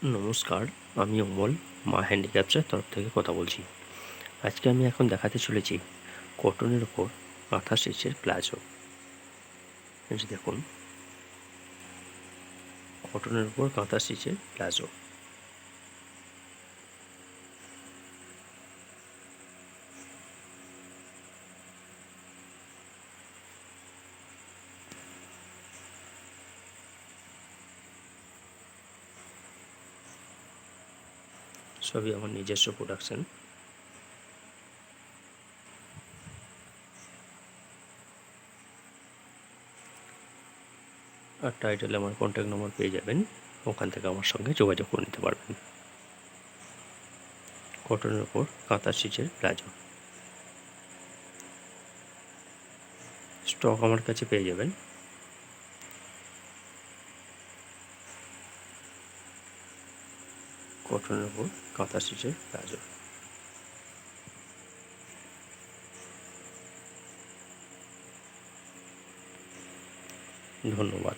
নমস্কার, আমি অমল, মা হ্যান্ডিক্রাফটসের তরফ থেকে কথা বলছি। আজকে আমি এখন দেখাতে চলেছি কটনের ওপর কাঁথা স্টিচের প্লাজো। এই যে দেখুন, কটনের ওপর কাঁথা স্টিচের প্লাজো। সবই আমার নিজস্ব প্রোডাকশন। আর টাইটেলে আমার কন্ট্যাক্ট নম্বর পেয়ে যাবেন, ওখান থেকে আমার সঙ্গে যোগাযোগ করে নিতে পারবেন। কটনের ওপর কাঁথা স্টিচের প্লাজো স্টক আমার কাছে পেয়ে যাবেন। কটনের ওপর কাঁথা স্টিচের প্লাজো। ধন্যবাদ।